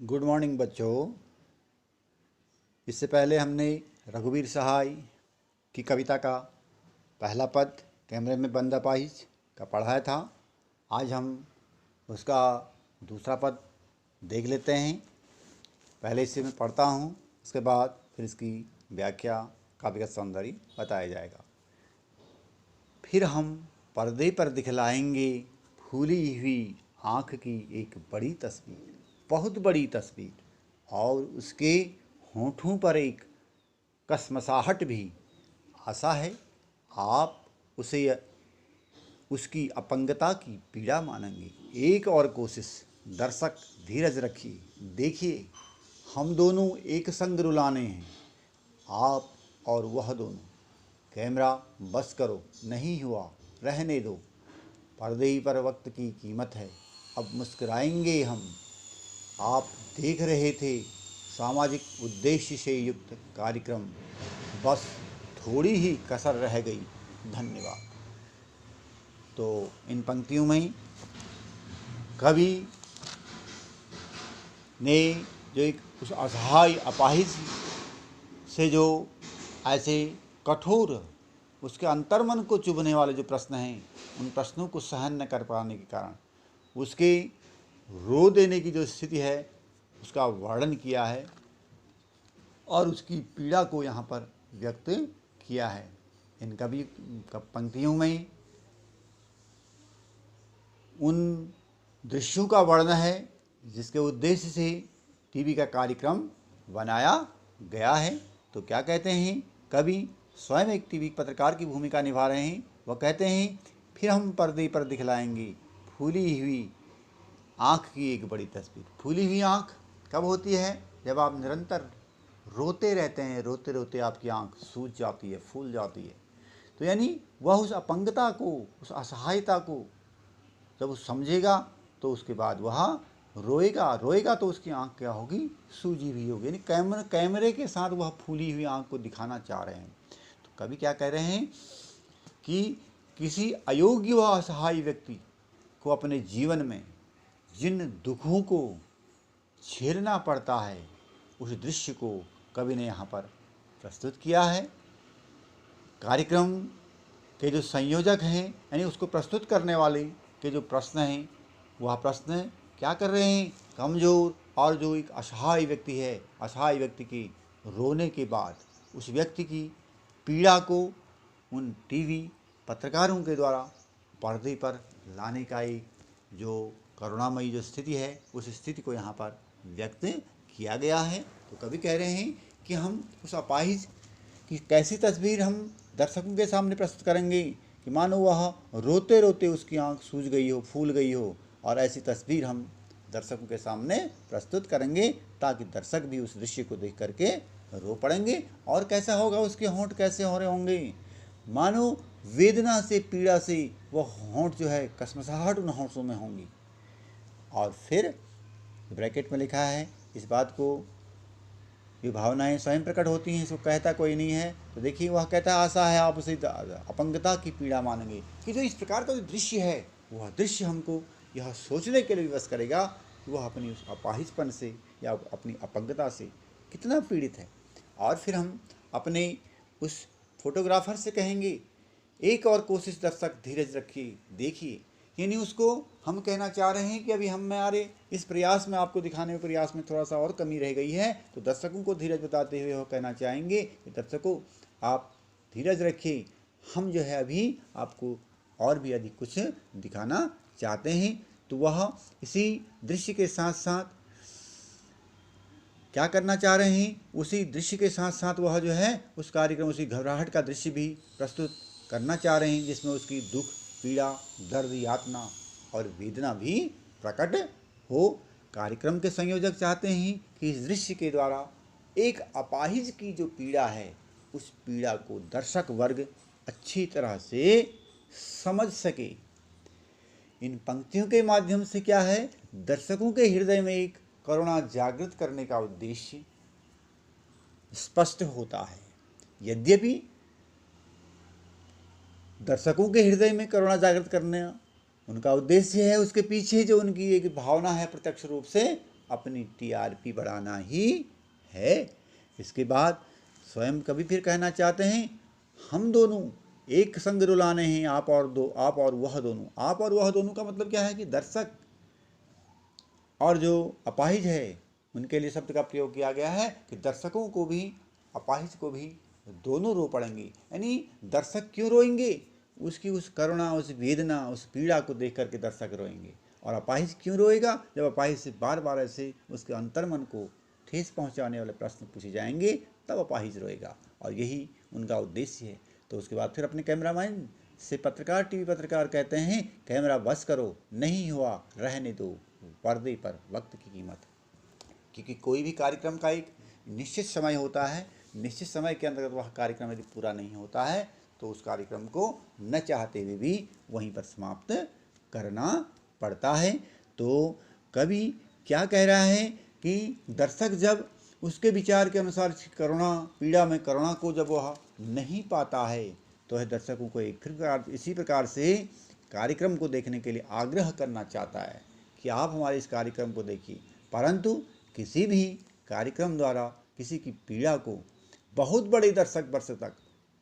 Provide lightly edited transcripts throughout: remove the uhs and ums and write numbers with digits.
Good morning बच्चों। इससे पहले हमने रघुवीर सहाय की कविता का पहला पद कैमरे में बंद अपाहिज का पढ़ाया था। आज हम उसका दूसरा पद देख लेते हैं। पहले इसे मैं पढ़ता हूँ, उसके बाद फिर इसकी व्याख्या काव्यगत सौंदर्य बताया जाएगा। फिर हम पर्दे पर दिखलाएंगे फूली हुई आँख की एक बड़ी तस्वीर, बहुत बड़ी तस्वीर, और उसके होठों पर एक कसमसाहट भी। आशा है आप उसे उसकी अपंगता की पीड़ा मानेंगे। एक और कोशिश दर्शक, धीरज रखिए, देखिए हम दोनों एक संग रुलाने हैं, आप और वह दोनों। कैमरा बस करो, नहीं हुआ रहने दो, पर्दे ही पर वक्त की कीमत है, अब मुस्कुराएंगे हम। आप देख रहे थे सामाजिक उद्देश्य से युक्त कार्यक्रम, बस थोड़ी ही कसर रह गई। धन्यवाद। तो इन पंक्तियों में कवि ने जो एक उस असहाय अपाहिज से जो ऐसे कठोर उसके अंतर्मन को चुभने वाले जो प्रश्न हैं, उन प्रश्नों को सहन न कर पाने के कारण उसके रो देने की जो स्थिति है उसका वर्णन किया है और उसकी पीड़ा को यहाँ पर व्यक्त किया है। इन कवि पंक्तियों में उन दृश्यों का वर्णन है जिसके उद्देश्य से टीवी का कार्यक्रम बनाया गया है। तो क्या कहते हैं, कवि स्वयं एक टीवी पत्रकार की भूमिका निभा रहे हैं। वह कहते हैं, फिर हम पर्दे पर दिखलाएंगे फूली हुई आँख की एक बड़ी तस्वीर। फूली हुई आँख कब होती है? जब आप निरंतर रोते रहते हैं, रोते रोते आपकी आँख सूज जाती है, फूल जाती है। तो यानी वह उस अपंगता को, उस असहायता को जब वो समझेगा तो उसके बाद वह रोएगा। रोएगा तो उसकी आँख क्या होगी? सूजी हुई होगी। यानी कैमरे के साथ वह फूली हुई आँख को दिखाना चाह रहे हैं। तो कवि क्या कह रहे हैं कि किसी अयोग्य व असहाय व्यक्ति को अपने जीवन में जिन दुखों को झेलना पड़ता है, उस दृश्य को कवि ने यहाँ पर प्रस्तुत किया है। कार्यक्रम के जो संयोजक हैं, यानी उसको प्रस्तुत करने वाले के जो प्रश्न हैं, वह प्रश्न क्या कर रहे हैं? कमज़ोर और जो एक असहाय व्यक्ति है, असहाय व्यक्ति के रोने के बाद उस व्यक्ति की पीड़ा को उन टीवी पत्रकारों के द्वारा पर्दे पर लाने का एक जो करुणामयी जो स्थिति है, उस स्थिति को यहाँ पर व्यक्त किया गया है। तो कवि कह रहे हैं कि हम उस अपाहिज की कैसी तस्वीर हम दर्शकों के सामने प्रस्तुत करेंगे कि मानो वह रोते रोते उसकी आंख सूज गई हो, फूल गई हो, और ऐसी तस्वीर हम दर्शकों के सामने प्रस्तुत करेंगे ताकि दर्शक भी उस दृश्य को देख करके रो पड़ेंगे। और कैसा होगा, उसके होंठ कैसे हो रहे होंगे? मानो वेदना से, पीड़ा से वह होंठ जो है, कसमसाहट उन होंठों में होंगी। और फिर ब्रैकेट में लिखा है, इस बात को ये भावनाएं स्वयं प्रकट होती हैं, इसको कहता कोई नहीं है। तो देखिए वह कहता है, आशा है आप उसे अपंगता की पीड़ा मानेंगे। कि जो इस प्रकार का जो दृश्य है, वह दृश्य हमको यह सोचने के लिए विवश करेगा कि वह अपनी उस अपाहिजपन से या अपनी अपंगता से कितना पीड़ित है। और फिर हम अपने उस फोटोग्राफर से कहेंगे, एक और कोशिश दर्शक, धीरज रखिए, देखिए। यानी उसको हम कहना चाह रहे हैं कि अभी हमारे इस प्रयास में, आपको दिखाने में प्रयास में थोड़ा सा और कमी रह गई है। तो दर्शकों को धीरज बताते हुए वो कहना चाहेंगे कि दर्शकों आप धीरज रखिए, हम जो है अभी आपको और भी अधिक कुछ दिखाना चाहते हैं। तो वह इसी दृश्य के साथ साथ क्या करना चाह रहे हैं? उसी दृश्य के साथ साथ वह जो है उस कार्यक्रम, उसी घबराहट का दृश्य भी प्रस्तुत करना चाह रहे हैं, जिसमें उसकी दुख, पीड़ा, दर्द, यातना और वेदना भी प्रकट हो। कार्यक्रम के संयोजक चाहते हैं कि इस दृश्य के द्वारा एक अपाहिज की जो पीड़ा है, उस पीड़ा को दर्शक वर्ग अच्छी तरह से समझ सके। इन पंक्तियों के माध्यम से क्या है, दर्शकों के हृदय में एक करुणा जागृत करने का उद्देश्य स्पष्ट होता है। यद्यपि दर्शकों के हृदय में करुणा जागृत करना उनका उद्देश्य है, उसके पीछे जो उनकी एक भावना है प्रत्यक्ष रूप से अपनी टीआरपी बढ़ाना ही है। इसके बाद स्वयं कवि फिर कहना चाहते हैं, हम दोनों एक संग रुलाने हैं, आप और वह दोनों। आप और वह दोनों का मतलब क्या है कि दर्शक और जो अपाहिज है उनके लिए शब्द का प्रयोग किया गया है कि दर्शकों को भी अपाहिज को भी दोनों रो पड़ेंगे। यानी दर्शक क्यों रोएंगे? उसकी उस करुणा, उस वेदना, उस पीड़ा को देख करके दर्शक रोएंगे। और अपाहिज क्यों रोएगा? जब अपाहिज से बार बार ऐसे उसके अंतर्मन को ठेस पहुंचाने वाले प्रश्न पूछे जाएंगे तब अपाहिज रोएगा, और यही उनका उद्देश्य है। तो उसके बाद फिर अपने कैमरामैन से पत्रकार, टीवी पत्रकार कहते हैं, कैमरा बस करो, नहीं हुआ रहने दो, पर्दे पर वक्त की कीमत। क्योंकि कोई भी कार्यक्रम का एक निश्चित समय होता है, निश्चित समय के अंतर्गत वह कार्यक्रम यदि पूरा नहीं होता है तो उस कार्यक्रम को न चाहते हुए भी वहीं पर समाप्त करना पड़ता है। तो कवि क्या कह रहा है कि दर्शक जब उसके विचार के अनुसार करुणा, पीड़ा में करुणा को जब वह नहीं पाता है तो वह दर्शकों को एक फिर इसी प्रकार से कार्यक्रम को देखने के लिए आग्रह करना चाहता है कि आप हमारे इस कार्यक्रम को देखिए। परंतु किसी भी कार्यक्रम द्वारा किसी की पीड़ा को बहुत बड़े दर्शक वर्ष तक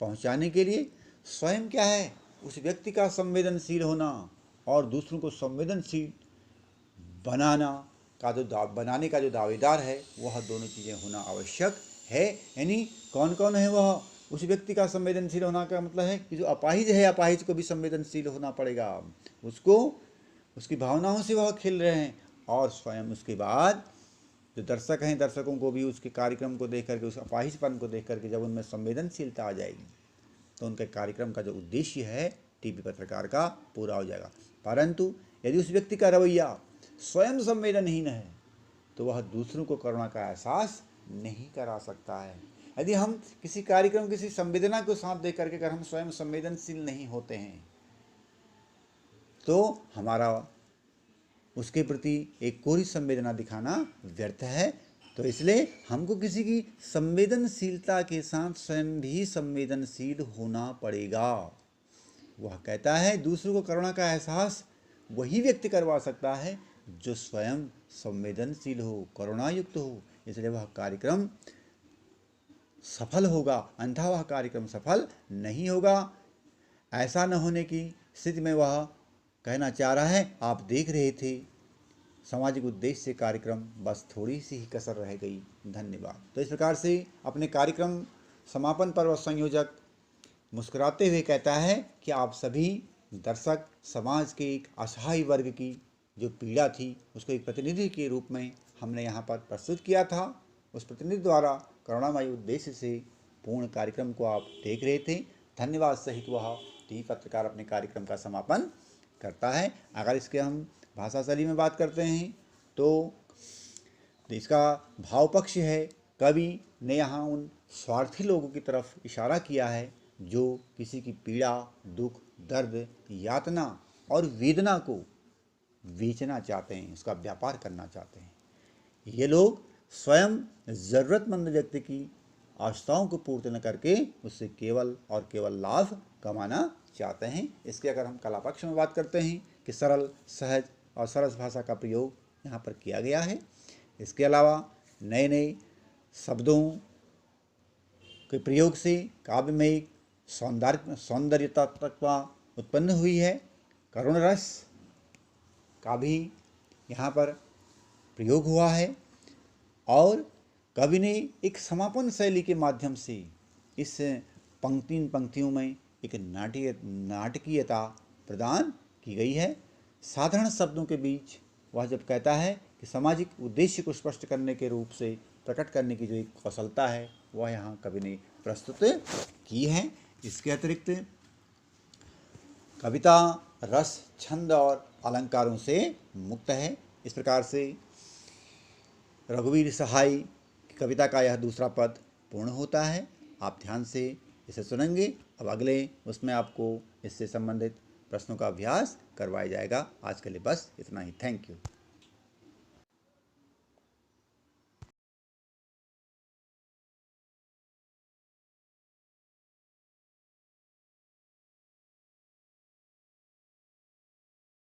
पहुंचाने के लिए स्वयं क्या है, उस व्यक्ति का संवेदनशील होना और दूसरों को संवेदनशील बनाने का जो दावेदार है वह दोनों चीज़ें होना आवश्यक है। यानी कौन कौन है वह? उस व्यक्ति का संवेदनशील होना का मतलब है कि जो अपाहिज है, अपाहिज को भी संवेदनशील होना पड़ेगा। उसको उसकी भावनाओं से वह खेल रहे हैं, और स्वयं उसके बाद जो दर्शक हैं, दर्शकों को भी उसके कार्यक्रम को देख करके, उस अपाहिजपन को देख करके जब उनमें संवेदनशीलता आ जाएगी तो उनके कार्यक्रम का जो उद्देश्य है टीवी पत्रकार का पूरा हो जाएगा। परंतु यदि उस व्यक्ति का रवैया स्वयं संवेदनहीन है तो वह दूसरों को करुणा का एहसास नहीं करा सकता है। यदि हम किसी कार्यक्रम, किसी संवेदना को साथ देख करके अगर हम स्वयं संवेदनशील नहीं होते हैं तो हमारा उसके प्रति एक कोरी संवेदना दिखाना व्यर्थ है। तो इसलिए हमको किसी की संवेदनशीलता के साथ स्वयं भी संवेदनशील होना पड़ेगा। वह कहता है दूसरों को करुणा का एहसास वही व्यक्ति करवा सकता है जो स्वयं संवेदनशील हो, करुणायुक्त हो। इसलिए वह कार्यक्रम सफल होगा, अन्यथा वह कार्यक्रम सफल नहीं होगा। ऐसा न होने की स्थिति में वह कहना चाह रहा है, आप देख रहे थे सामाजिक उद्देश्य से कार्यक्रम, बस थोड़ी सी ही कसर रह गई, धन्यवाद। तो इस प्रकार से अपने कार्यक्रम समापन पर वह संयोजक मुस्कुराते हुए कहता है कि आप सभी दर्शक समाज के एक असहाय वर्ग की जो पीड़ा थी उसको एक प्रतिनिधि के रूप में हमने यहाँ पर प्रस्तुत किया था। उस प्रतिनिधि द्वारा करुणामयी उद्देश्य से पूर्ण कार्यक्रम को आप देख रहे थे। धन्यवाद सहित वह टीवी पत्रकार अपने कार्यक्रम का समापन करता है। अगर इसके हम भाषा शैली में बात करते हैं तो इसका भाव पक्ष है। कवि ने यहाँ उन स्वार्थी लोगों की तरफ इशारा किया है जो किसी की पीड़ा, दुख, दर्द, यातना और वेदना को बेचना चाहते हैं, उसका व्यापार करना चाहते हैं। ये लोग स्वयं ज़रूरतमंद व्यक्ति की आवश्यकताओं को पूर्ति न करके उससे केवल और केवल लाभ कमाना चाहते हैं। इसके अगर हम कला पक्ष में बात करते हैं कि सरल, सहज और सरस भाषा का प्रयोग यहाँ पर किया गया है। इसके अलावा नए नए शब्दों के प्रयोग से काव्य में एक सौंदर्यता उत्पन्न हुई है। करुण रस का भी यहाँ पर प्रयोग हुआ है, और कवि ने एक समापन शैली के माध्यम से इस पंक्तियों में एक नाटकीयता प्रदान की गई है। साधारण शब्दों के बीच वह जब कहता है कि सामाजिक उद्देश्य को स्पष्ट करने के रूप से प्रकट करने की जो एक कौशलता है वह यहाँ कवि ने प्रस्तुत की है। इसके अतिरिक्त कविता रस, छंद और अलंकारों से मुक्त है। इस प्रकार से रघुवीर सहाय की कविता का यह दूसरा पद पूर्ण होता है। आप ध्यान से इसे सुनेंगे। अब अगले उसमें आपको इससे संबंधित प्रश्नों का अभ्यास करवाया जाएगा। आज के लिए बस इतना ही। Thank you.